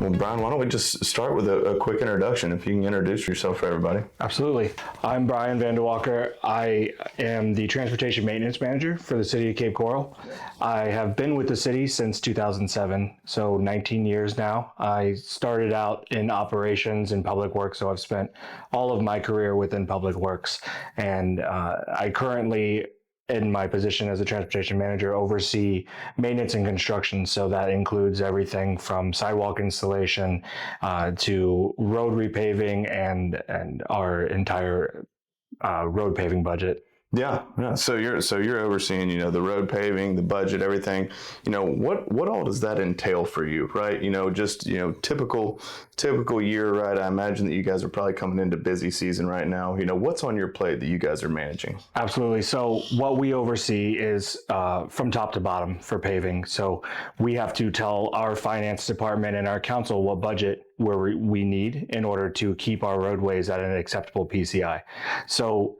Well, Bryan, why don't we just start with a quick introduction, if you can introduce yourself for everybody. Absolutely. I'm Bryan VandeWalker. I am the Transportation Maintenance Manager for the City of Cape Coral. I have been with the city since 2007, so 19 years now. I started out in operations in public works, so I've spent all of my career within public works. And I currently, in my position as a transportation manager, oversee maintenance and construction. So that includes everything from sidewalk installation to road repaving and our entire road paving budget. Yeah. So you're overseeing, the road paving, the budget, everything. What all does that entail for you, right? Just typical year, right? I imagine that you guys are probably coming into busy season right now. What's on your plate that you guys are managing? Absolutely. So what we oversee is from top to bottom for paving. So we have to tell our finance department and our council what budget we need in order to keep our roadways at an acceptable PCI. So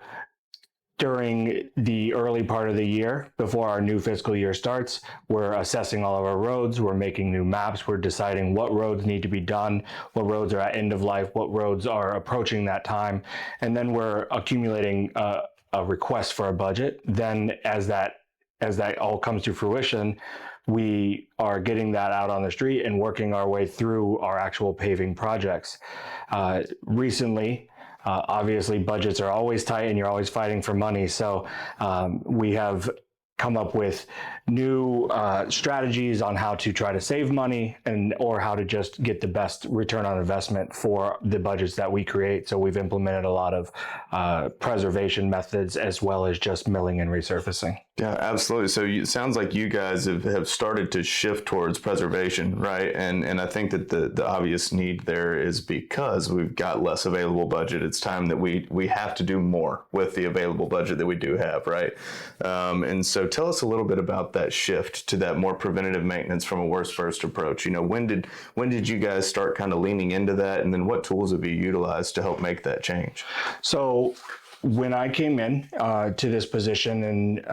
during the early part of the year, before our new fiscal year starts, we're assessing all of our roads, we're making new maps, we're deciding what roads need to be done, what roads are at end of life, what roads are approaching that time, and then we're accumulating a request for a budget. Then as that all comes to fruition, we are getting that out on the street and working our way through our actual paving projects. Recently, obviously, budgets are always tight and you're always fighting for money. So we have come up with new strategies on how to try to save money or how to just get the best return on investment for the budgets that we create. So we've implemented a lot of preservation methods as well as just milling and resurfacing. Yeah, absolutely. So it sounds like you guys have started to shift towards preservation, right? And I think that the obvious need there is because we've got less available budget. It's time that we have to do more with the available budget that we do have, right? And so tell us a little bit about that shift to that more preventative maintenance from a worst first approach. When did you guys start kind of leaning into that, and then what tools have you utilized to help make that change? So when I came in to this position in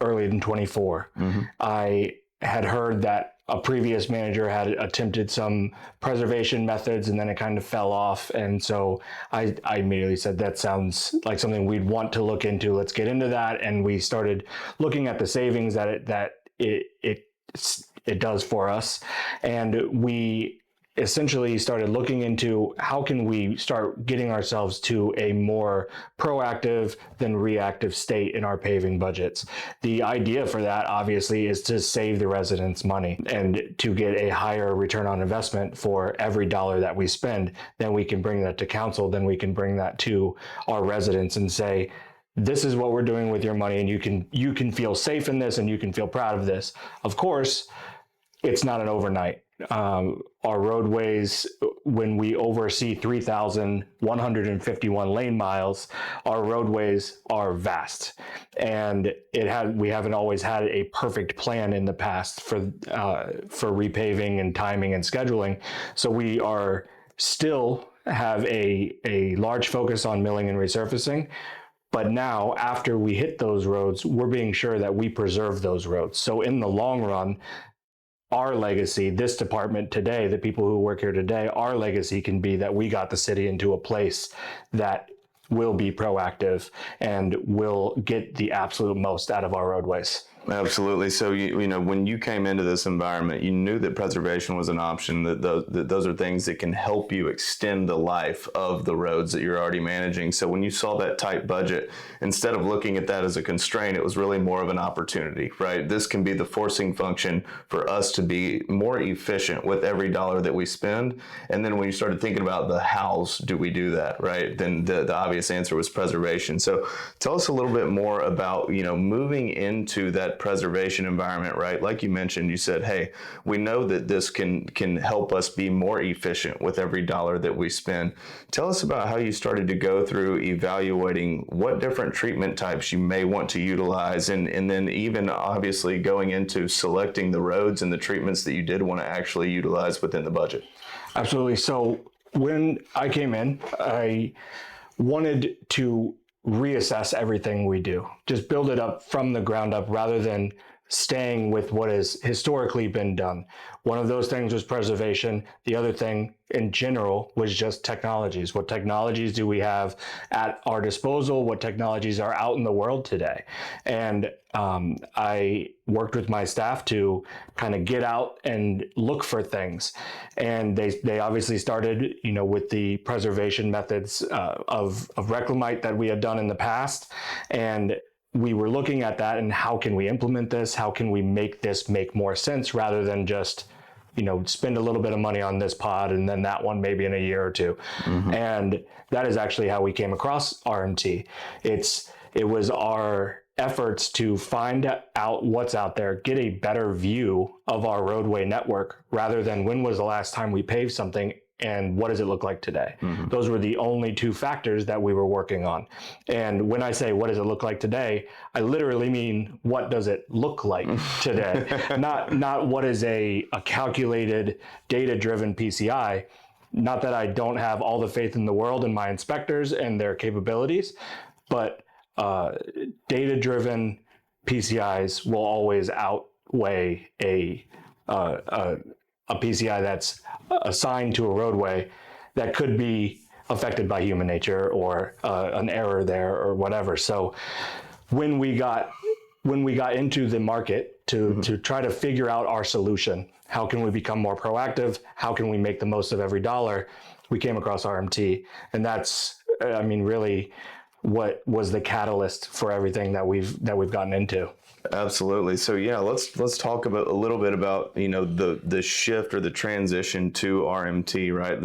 early in 24, I had heard that a previous manager had attempted some preservation methods and then it kind of fell off. And so I immediately said, that sounds like something we'd want to look into. Let's get into that. And we started looking at the savings that it does for us. And we essentially started looking into how can we start getting ourselves to a more proactive than reactive state in our paving budgets. The idea for that obviously is to save the residents money and to get a higher return on investment for every dollar that we spend. Then we can bring that to council, then we can bring that to our residents and say, this is what we're doing with your money, and you can feel safe in this and you can feel proud of this. Of course, it's not an overnight. Our roadways, when we oversee 3,151 lane miles, our roadways are vast, and we haven't always had a perfect plan in the past for repaving and timing and scheduling. So we are still have a large focus on milling and resurfacing. But now, after we hit those roads, we're being sure that we preserve those roads. So in the long run, our legacy, this department today, the people who work here today, our legacy can be that we got the city into a place that will be proactive and will get the absolute most out of our roadways. Absolutely. So, when you came into this environment, you knew that preservation was an option, that those are things that can help you extend the life of the roads that you're already managing. So when you saw that tight budget, instead of looking at that as a constraint, it was really more of an opportunity, right? This can be the forcing function for us to be more efficient with every dollar that we spend. And then when you started thinking about the hows do we do that, right? Then the obvious answer was preservation. So tell us a little bit more about, moving into that preservation environment, right? Like you mentioned, you said, hey, we know that this can help us be more efficient with every dollar that we spend. Tell us about how you started to go through evaluating what different treatment types you may want to utilize, and then even obviously going into selecting the roads and the treatments that you did want to actually utilize within the budget. Absolutely. So when I came in, I wanted to reassess everything we do, just build it up from the ground up rather than staying with what has historically been done. One of those things was preservation. The other thing in general was just technologies. What technologies do we have at our disposal? What technologies are out in the world today? And I worked with my staff to kind of get out and look for things. And they obviously started, with the preservation methods of reclamite that we had done in the past. And we were looking at that and how can we implement this? How can we make this make more sense rather than just, spend a little bit of money on this pod and then that one maybe in a year or two. Mm-hmm. And that is actually how we came across RMT. It was our efforts to find out what's out there, get a better view of our roadway network rather than when was the last time we paved something and what does it look like today? Mm-hmm. Those were the only two factors that we were working on. And when I say, what does it look like today? I literally mean, what does it look like today? Not what is a calculated, data-driven PCI. Not that I don't have all the faith in the world in my inspectors and their capabilities, but data-driven PCIs will always outweigh a PCI that's assigned to a roadway that could be affected by human nature or an error there or whatever. So when we got into the market to try to figure out our solution, how can we become more proactive? How can we make the most of every dollar? We came across RMT, and that's, really what was the catalyst for everything that we've gotten into. Absolutely. So yeah, let's talk about a little bit about the shift or the transition to RMT, right?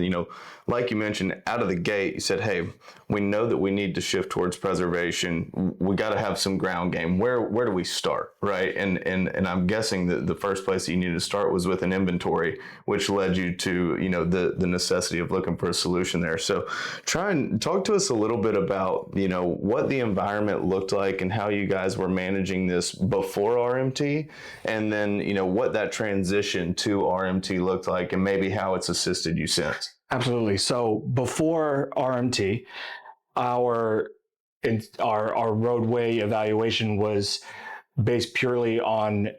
Like you mentioned out of the gate, you said, hey, we know that we need to shift towards preservation. We got to have some ground game. Where do we start, right? And I'm guessing that the first place that you needed to start was with an inventory, which led you to the necessity of looking for a solution there. So try and talk to us a little bit about what the environment looked like and how you guys were managing this before RMT, and then what that transition to RMT looked like, and maybe how it's assisted you since. Absolutely. So before RMT, our roadway evaluation was based purely on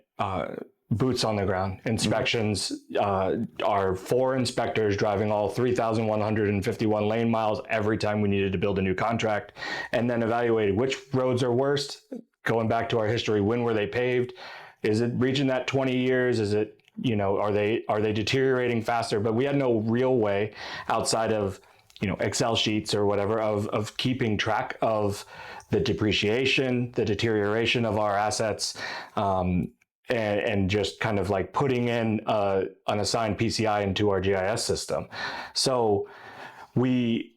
boots on the ground inspections. Our 4 inspectors driving all 3,151 lane miles every time we needed to build a new contract, and then evaluated which roads are worst. Going back to our history, when were they paved? Is it reaching that 20 years? Is it, are they deteriorating faster? But we had no real way outside of, Excel sheets or whatever of keeping track of the depreciation, the deterioration of our assets, and just kind of like putting in an assigned PCI into our GIS system. So we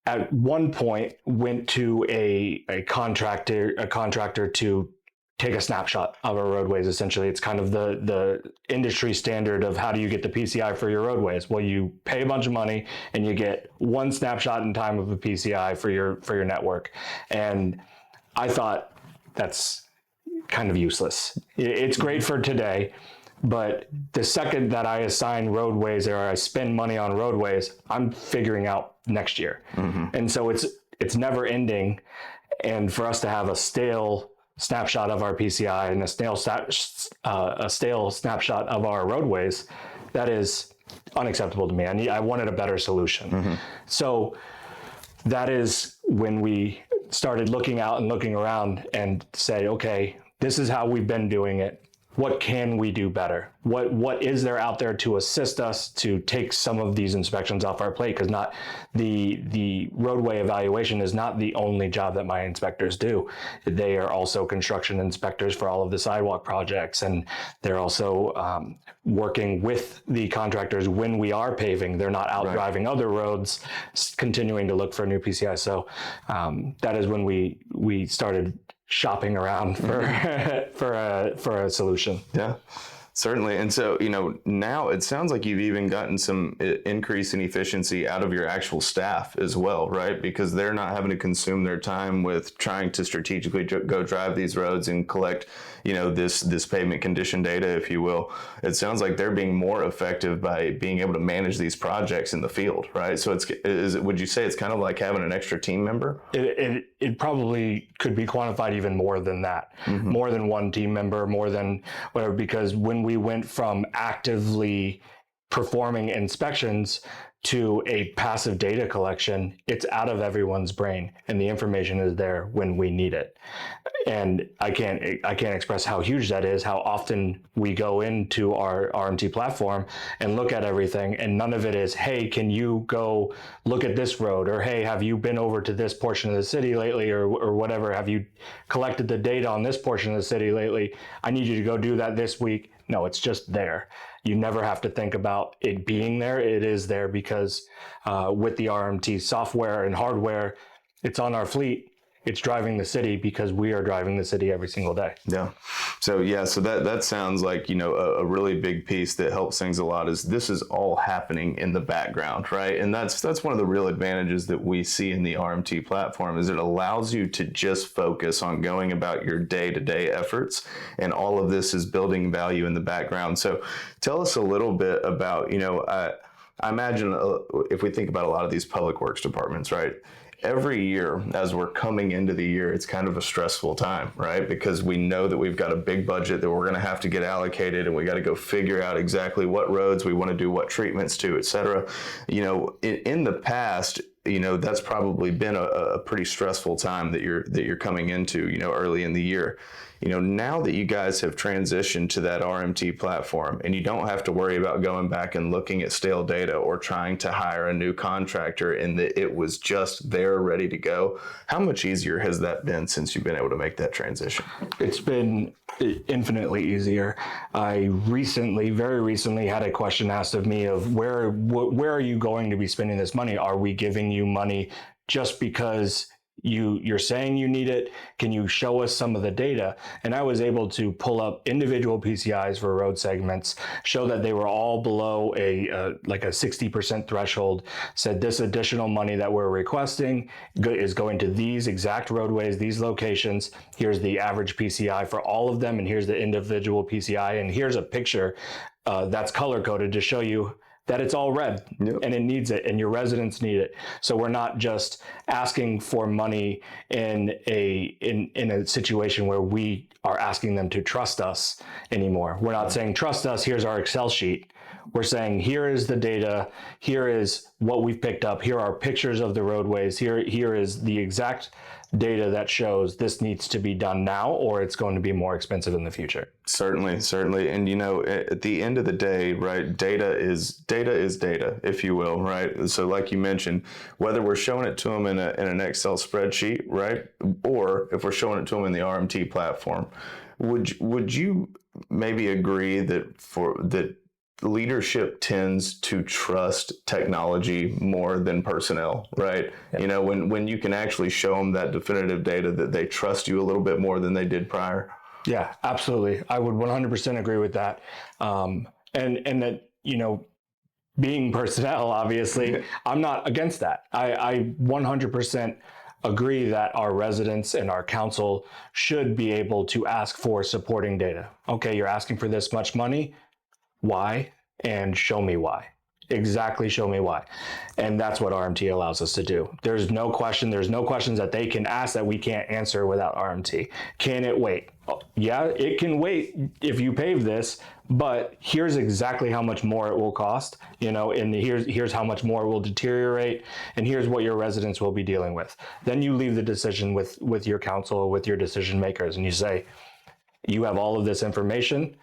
at one point went to a contractor to take a snapshot of our roadways. Essentially, it's kind of the industry standard of how do you get the PCI for your roadways? Well, you pay a bunch of money and you get one snapshot in time of a PCI for your network. And I thought that's kind of useless. It's great for today, but the second that I assign roadways or I spend money on roadways, I'm figuring out next year. Mm-hmm. And so it's never ending. And for us to have a stale snapshot of our PCI and a stale snapshot of our roadways, that is unacceptable to me. I wanted a better solution. Mm-hmm. So that is when we started looking out and looking around and say, okay, this is how we've been doing it. What can we do better? What is there out there to assist us to take some of these inspections off our plate? Because not the roadway evaluation is not the only job that my inspectors do. They are also construction inspectors for all of the sidewalk projects, and they're also working with the contractors when we are paving. They're not out driving other roads, continuing to look for new PCI. So that is when we started shopping around for a solution. Yeah. Certainly. And so, now it sounds like you've even gotten some increase in efficiency out of your actual staff as well, right? Because they're not having to consume their time with trying to strategically go drive these roads and collect, this pavement condition data, if you will. It sounds like they're being more effective by being able to manage these projects in the field, right? So would you say it's kind of like having an extra team member? It probably could be quantified even more than that, more than one team member, more than whatever, because when we went from actively performing inspections to a passive data collection, it's out of everyone's brain and the information is there when we need it. And I can't express how huge that is, how often we go into our RMT platform and look at everything, and none of it is, hey, can you go look at this road? Or, hey, have you been over to this portion of the city lately, or whatever? Have you collected the data on this portion of the city lately? I need you to go do that this week. No, it's just there. You never have to think about it being there. It is there because with the RMT software and hardware, it's on our fleet. It's driving the city because we are driving the city every single day. Yeah. So that sounds like, a really big piece that helps things a lot is this is all happening in the background, right? And that's one of the real advantages that we see in the RMT platform is it allows you to just focus on going about your day-to-day efforts, and all of this is building value in the background. So tell us a little bit about, I imagine if we think about a lot of these public works departments, right? Every year, as we're coming into the year, it's kind of a stressful time, right? Because we know that we've got a big budget that we're going to have to get allocated, and we got to go figure out exactly what roads we want to do what treatments to, et cetera. In the past, that's probably been a pretty stressful time that you're coming into, early in the year. Now that you guys have transitioned to that RMT platform and you don't have to worry about going back and looking at stale data or trying to hire a new contractor and that it was just there ready to go, how much easier has that been since you've been able to make that transition? It's been infinitely easier. I very recently had a question asked of me of where are you going to be spending this money? Are we giving you money just because you're saying you need it? Can you show us some of the data? And I was able to pull up individual PCIs for road segments, show that they were all below a 60% threshold, said this additional money that we're requesting is going to these exact roadways, these locations. Here's the average PCI for all of them, and here's the individual PCI, and here's a picture that's color coded to show you that it's all red. Yep. And it needs it, and your residents need it. So we're not just asking for money in a situation where we are asking them to trust us anymore. We're not saying trust us, here's our Excel sheet. We're saying here is the data, here is what we've picked up, here are pictures of the roadways, here is the exact data that shows this needs to be done now or it's going to be more expensive in the future. Certainly. And at the end of the day, right, data is data, if you will, right? So like you mentioned, whether we're showing it to them in an Excel spreadsheet, right, or if we're showing it to them in the RMT platform, would you maybe agree that leadership tends to trust technology more than personnel, right? Yeah. When you can actually show them that definitive data, that they trust you a little bit more than they did prior. Yeah, absolutely. I would 100% agree with that. And that, being personnel, obviously, I'm not against that. I 100% agree that our residents and our council should be able to ask for supporting data. Okay, you're asking for this much money. Why? And show me why. Exactly, show me why. And that's what RMT allows us to do. There's no questions that they can ask that we can't answer without RMT. Can it wait? Yeah, it can wait if you pave this, but here's exactly how much more it will cost, and here's how much more it will deteriorate, and here's what your residents will be dealing with. Then you leave the decision with your council, with your decision makers, and you say, you have all of this information.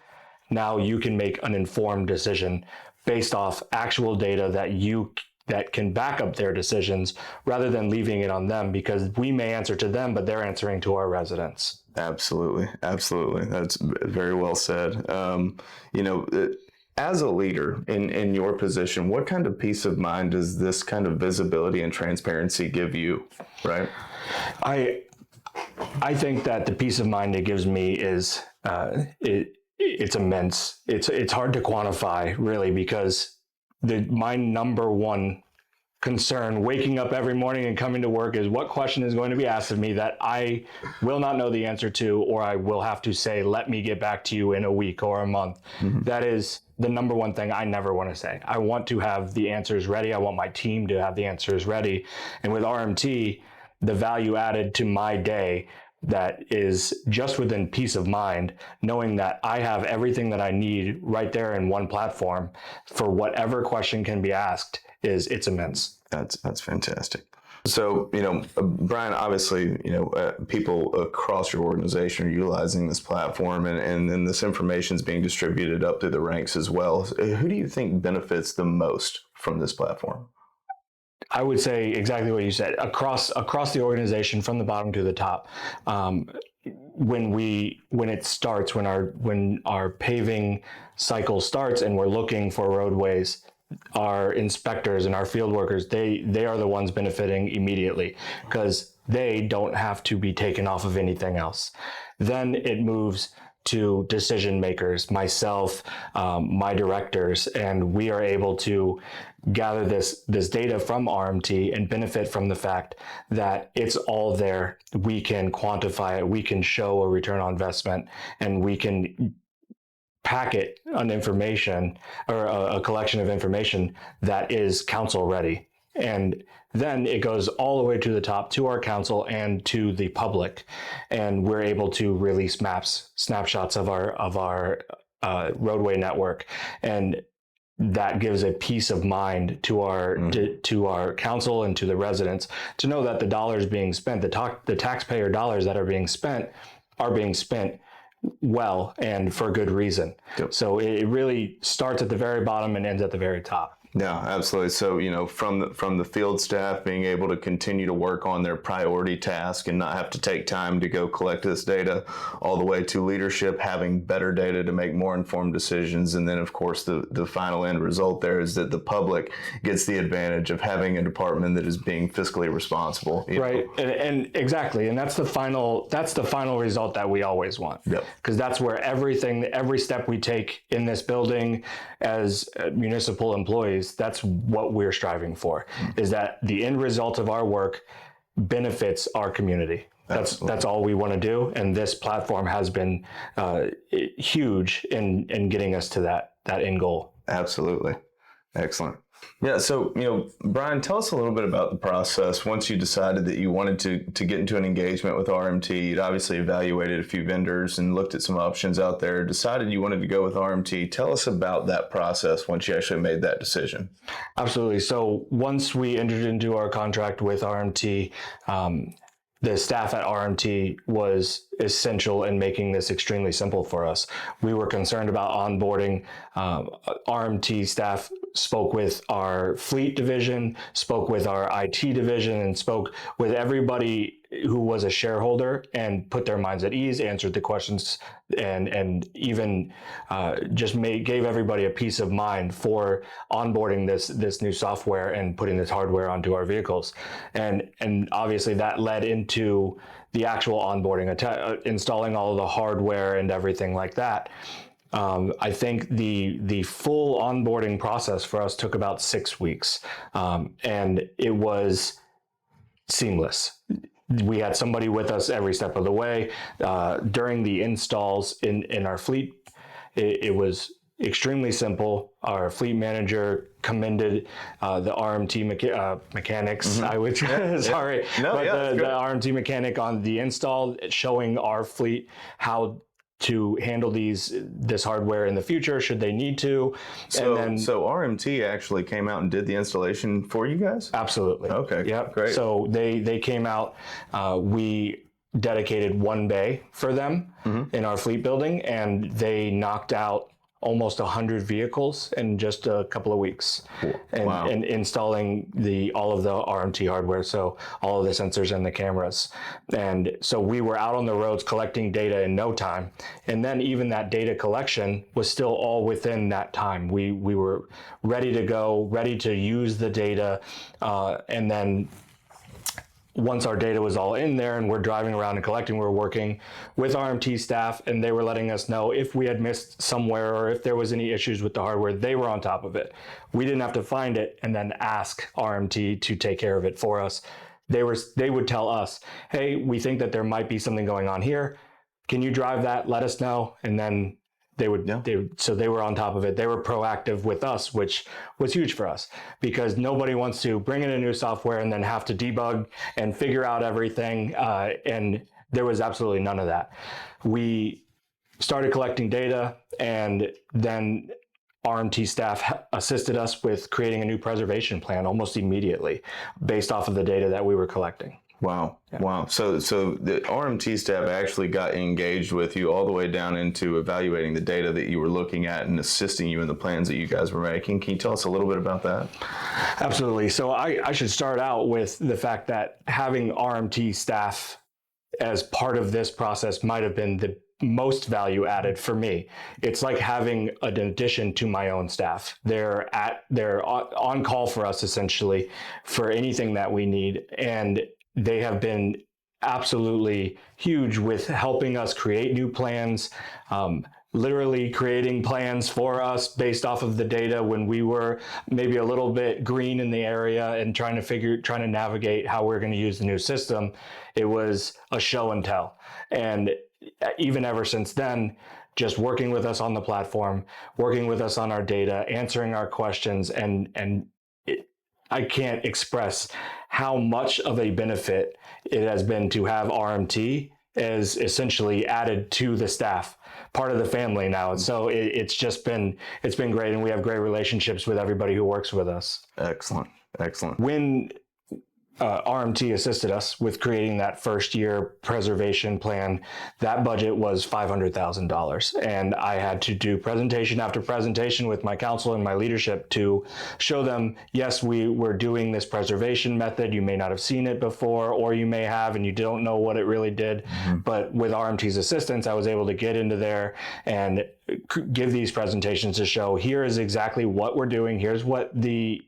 Now you can make an informed decision based off actual data that can back up their decisions rather than leaving it on them, because we may answer to them, but they're answering to our residents. Absolutely. That's very well said. As a leader in your position, what kind of peace of mind does this kind of visibility and transparency give you, right? I think that the peace of mind it gives me is it's immense. It's hard to quantify really, because my number one concern waking up every morning and coming to work is what question is going to be asked of me that I will not know the answer to, or I will have to say, let me get back to you in a week or a month. That is the number one thing I never want to say. I want to have the answers ready. I want my team to have the answers ready. And with RMT, the value added to my day that is just within peace of mind, knowing that I have everything that I need right there in one platform for whatever question can be asked, it's immense. That's fantastic. So, Bryan, obviously, people across your organization are utilizing this platform, and then this information is being distributed up through the ranks as well. Who do you think benefits the most from this platform? I would say exactly what you said, across the organization from the bottom to the top. When it starts, when our paving cycle starts and we're looking for roadways, our inspectors and our field workers, they are the ones benefiting immediately because they don't have to be taken off of anything else. Then it moves to decision makers, myself, my directors, and we are able to gather this data from RMT and benefit from the fact that it's all there. We can quantify it, we can show a return on investment, and we can packet an information or a collection of information that is council ready. And then it goes all the way to the top to our council and to the public, and we're able to release snapshots of our roadway network, and that gives a peace of mind to our council and to the residents to know that the dollars being spent, the taxpayer dollars that are being spent well and for good reason. Yep. So it really starts at the very bottom and ends at the very top. Yeah, absolutely. So, from the field staff being able to continue to work on their priority task and not have to take time to go collect this data, all the way to leadership having better data to make more informed decisions. And then, of course, the final end result there is that the public gets the advantage of having a department that is being fiscally responsible. Right. And exactly. And that's the final result that we always want. Yep. Because that's where every step we take in this building as municipal employees, that's what we're striving for, is that the end result of our work benefits our community. That's all we want to do, and this platform has been huge in getting us to that end goal. Absolutely. Excellent. Yeah, so, Bryan, tell us a little bit about the process. Once you decided that you wanted to get into an engagement with RMT, you'd obviously evaluated a few vendors and looked at some options out there, decided you wanted to go with RMT. Tell us about that process once you actually made that decision. Absolutely. So once we entered into our contract with RMT, the staff at RMT was essential in making this extremely simple for us. We were concerned about onboarding. RMT staff spoke with our fleet division, spoke with our IT division, and spoke with everybody who was a shareholder and put their minds at ease, answered the questions, and even gave everybody a peace of mind for onboarding this new software and putting this hardware onto our vehicles. And obviously that led into the actual onboarding, installing all of the hardware and everything like that. I think the full onboarding process for us took about 6 weeks, and it was seamless. We had somebody with us every step of the way. During the installs in our fleet, it was extremely simple. Our fleet manager commended the RMT mechanics. Mm-hmm. The RMT mechanic on the install, showing our fleet how to handle this hardware in the future should they need to. So RMT actually came out and did the installation for you guys? Absolutely. Okay. Yep. Great. So they came out. We dedicated one bay for them in our fleet building, and they knocked out almost 100 vehicles in just a couple of weeks. And installing all of the RMT hardware, so all of the sensors and the cameras. And so we were out on the roads collecting data in no time. And then even that data collection was still all within that time. We were ready to go, ready to use the data, and then once our data was all in there and we're driving around and collecting, we're working with RMT staff, and they were letting us know if we had missed somewhere or if there was any issues with the hardware. They were on top of it. We didn't have to find it and then ask RMT to take care of it for us. They would tell us, hey, we think that there might be something going on here. Can you drive that? Let us know. And then so they were on top of it. They were proactive with us, which was huge for us, because nobody wants to bring in a new software and then have to debug and figure out everything. And there was absolutely none of that. We started collecting data, and then RMT staff assisted us with creating a new preservation plan almost immediately based off of the data that we were collecting. Wow. Yeah. Wow. So the RMT staff actually got engaged with you all the way down into evaluating the data that you were looking at and assisting you in the plans that you guys were making. Can you tell us a little bit about that? Absolutely. So I should start out with the fact that having RMT staff as part of this process might have been the most value added for me. It's like having an addition to my own staff. They're on call for us essentially for anything that we need, and they have been absolutely huge with helping us create new plans, literally creating plans for us based off of the data when we were maybe a little bit green in the area and trying to navigate how we're going to use the new system. It was a show and tell. And even ever since then, just working with us on the platform, working with us on our data, answering our questions, I can't express how much of a benefit it has been to have RMT as essentially added to the staff, part of the family now. And so it's been great, and we have great relationships with everybody who works with us. Excellent. When RMT assisted us with creating that first year preservation plan, that budget was $500,000. And I had to do presentation after presentation with my council and my leadership to show them, yes, we were doing this preservation method. You may not have seen it before, or you may have, and you don't know what it really did. Mm-hmm. But with RMT's assistance, I was able to get into there and give these presentations to show, here is exactly what we're doing. Here's what the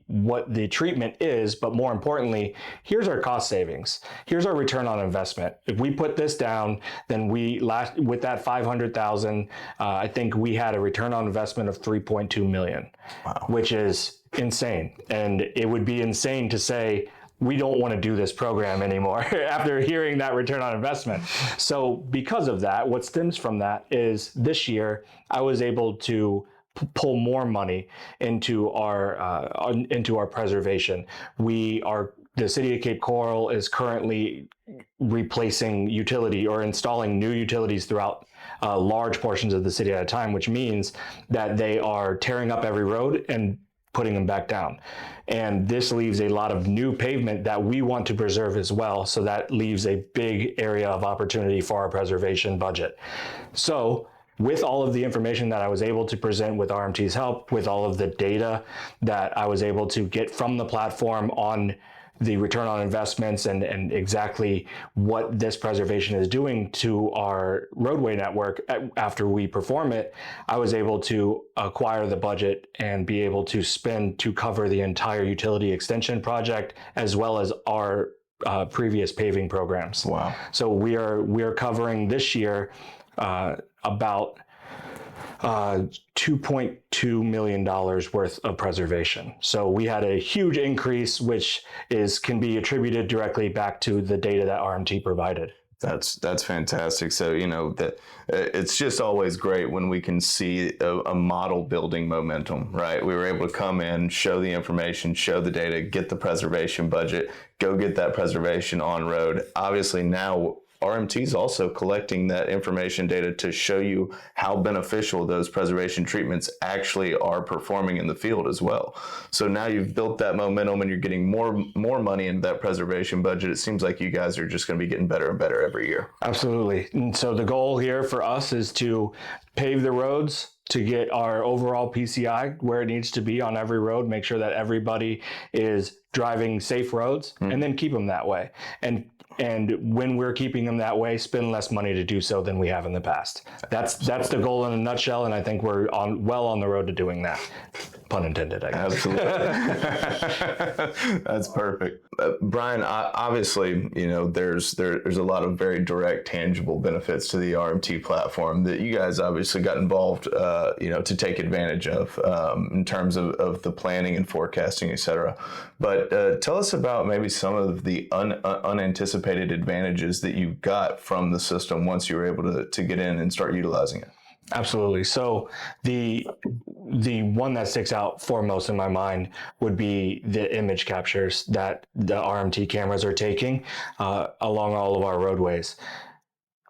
treatment is, but more importantly, here's our cost savings. Here's our return on investment. If we put this down, then with that 500,000, I think we had a return on investment of 3.2 million, wow, which is insane. And it would be insane to say, we don't want to do this program anymore after hearing that return on investment. So because of that, what stems from that is this year, I was able to pull more money into our preservation. The city of Cape Coral is currently replacing utility or installing new utilities throughout large portions of the city at a time, which means that they are tearing up every road and putting them back down. And this leaves a lot of new pavement that we want to preserve as well. So that leaves a big area of opportunity for our preservation budget. So with all of the information that I was able to present with RMT's help, with all of the data that I was able to get from the platform on the return on investments and exactly what this preservation is doing to our roadway network after we perform it, I was able to acquire the budget and be able to spend to cover the entire utility extension project as well as our previous paving programs. Wow. So we are covering this year about $2.2 million worth of preservation. So we had a huge increase, which can be attributed directly back to the data that RMT provided. That's fantastic. So, that it's just always great when we can see a model building momentum, right? We were able to come in, show the information, show the data, get the preservation budget, go get that preservation on road. Obviously now RMT is also collecting that information data to show you how beneficial those preservation treatments actually are performing in the field as well. So now you've built that momentum and you're getting more money into that preservation budget. It seems like you guys are just going to be getting better and better every year. Absolutely. And so the goal here for us is to pave the roads, to get our overall PCI where it needs to be on every road, make sure that everybody is driving safe roads, and then keep them that way. And when we're keeping them that way, spend less money to do so than we have in the past. That's the goal in a nutshell, and I think we're well on the road to doing that. pun intended, I guess. Absolutely. That's perfect. Bryan, obviously, there's a lot of very direct, tangible benefits to the RMT platform that you guys obviously got involved, to take advantage of in terms of the planning and forecasting, et cetera. But tell us about maybe some of the unanticipated advantages that you got from the system once you were able to get in and start utilizing it. Absolutely. So the one that sticks out foremost in my mind would be the image captures that the RMT cameras are taking along all of our roadways.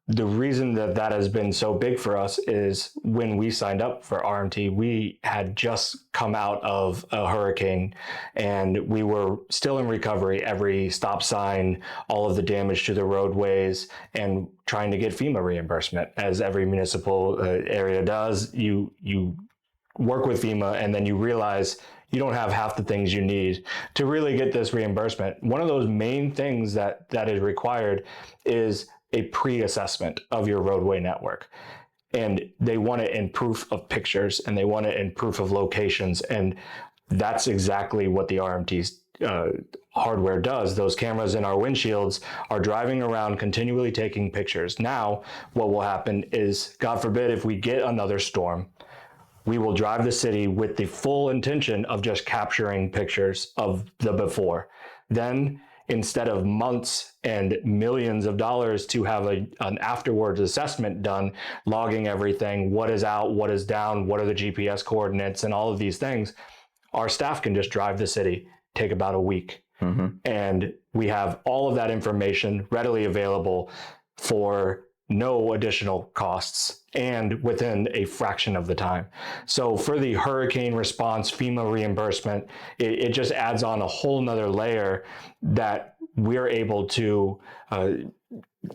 The reason that has been so big for us is when we signed up for RMT, we had just come out of a hurricane and we were still in recovery. Every stop sign, all of the damage to the roadways, and trying to get FEMA reimbursement, as every municipal area does. You work with FEMA and then you realize you don't have half the things you need to really get this reimbursement. One of those main things that is required is a pre-assessment of your roadway network. And they want it in proof of pictures and they want it in proof of locations. And that's exactly what the RMT's hardware does. Those cameras in our windshields are driving around continually taking pictures. Now, what will happen is, God forbid, if we get another storm, we will drive the city with the full intention of just capturing pictures of the before. Then, instead of months and millions of dollars to have an afterwards assessment done, logging everything, what is out, what is down, what are the GPS coordinates, and all of these things, our staff can just drive the city, take about a week. Mm-hmm. And we have all of that information readily available for no additional costs and within a fraction of the time. So for the hurricane response, FEMA reimbursement, it just adds on a whole nother layer that we're able to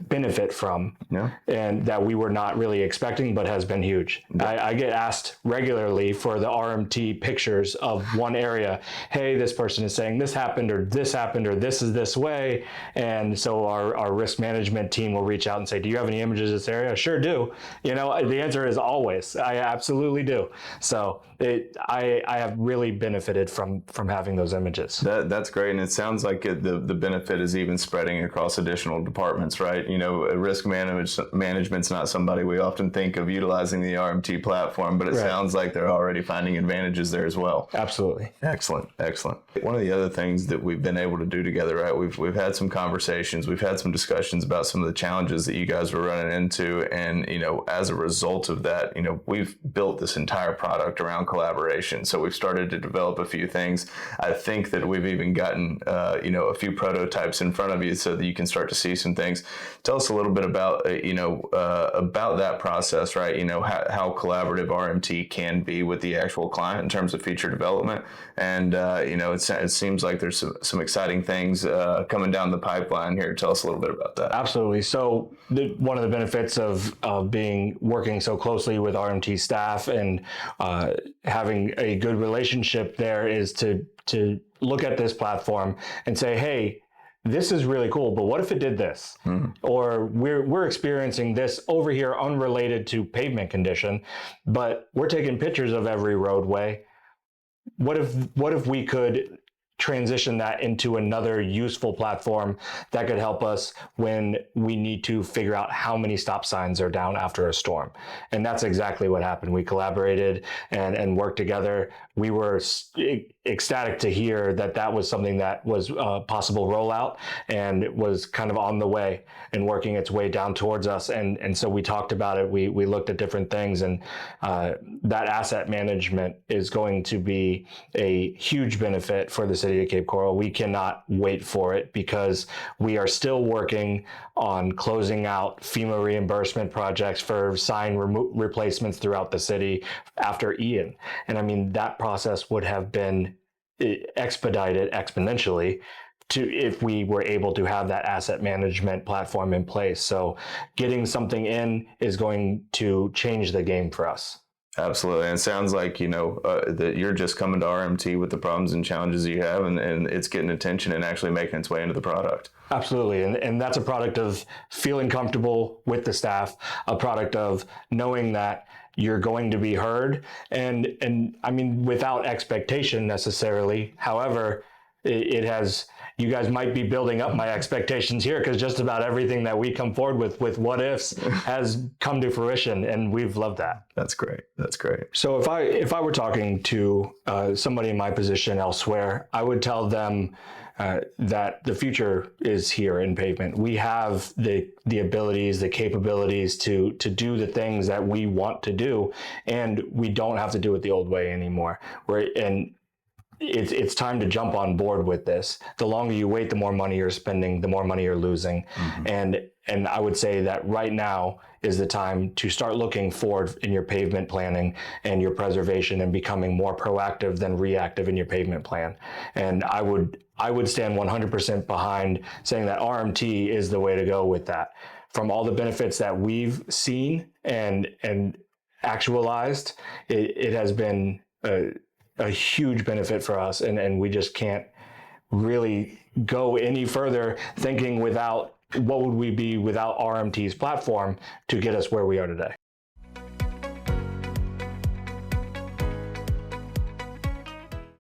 benefit from, and that we were not really expecting, but has been huge. I get asked regularly for the RMT pictures of one area. Hey, this person is saying this happened, or this is this way. And so our risk management team will reach out and say, do you have any images of this area? Sure do. The answer is always, I absolutely do. So I have really benefited from having those images. That's great. And it sounds like the benefit is even spreading across additional departments, right? Risk management's not somebody we often think of utilizing the RMT platform, but it sounds like they're already finding advantages there as well. Absolutely. Excellent. One of the other things that we've been able to do together, right? We've had some conversations, we've had some discussions about some of the challenges that you guys were running into, and as a result of that, we've built this entire product around collaboration. So we've started to develop a few things. I think that we've even gotten a few prototypes in front of you so that you can start to see some things. Tell us a little bit about about that process, right? How collaborative RMT can be with the actual client in terms of feature development, and it seems like there's some exciting things coming down the pipeline here. Tell us a little bit about that. Absolutely. So one of the benefits of working so closely with RMT staff and having a good relationship there is to look at this platform and say, hey, this is really cool, but what if it did this? Mm-hmm. Or we're experiencing this over here unrelated to pavement condition, but we're taking pictures of every roadway. What if we could transition that into another useful platform that could help us when we need to figure out how many stop signs are down after a storm? And that's exactly what happened. We collaborated and worked together. We were ecstatic to hear that was something that was a possible rollout, and it was kind of on the way and working its way down towards us. And so we talked about it. We looked at different things, and that asset management is going to be a huge benefit for the city of Cape Coral. We cannot wait for it because we are still working on closing out FEMA reimbursement projects for sign replacements throughout the city after Ian. And I mean, that process would have been expedited exponentially if we were able to have that asset management platform in place. So getting something in is going to change the game for us. Absolutely. And it sounds like, that you're just coming to RMT with the problems and challenges you have, and it's getting attention and actually making its way into the product. Absolutely. And that's a product of feeling comfortable with the staff, a product of knowing that you're going to be heard, and I mean, without expectation necessarily. However, it has, you guys might be building up my expectations here, because just about everything that we come forward with what ifs has come to fruition, and we've loved that. That's great. That's great. So if I were talking to somebody in my position elsewhere, I would tell them that the future is here in pavement. We have the abilities, the capabilities to do the things that we want to do, and we don't have to do it the old way anymore. It's time to jump on board with this. The longer you wait, the more money you're spending, the more money you're losing. Mm-hmm. And I would say that right now is the time to start looking forward in your pavement planning and your preservation, and becoming more proactive than reactive in your pavement plan. And I would stand 100% behind saying that RMT is the way to go with that. From all the benefits that we've seen and actualized, it has been a huge benefit for us, and we just can't really go any further thinking without what would we be without RMT's platform to get us where we are today.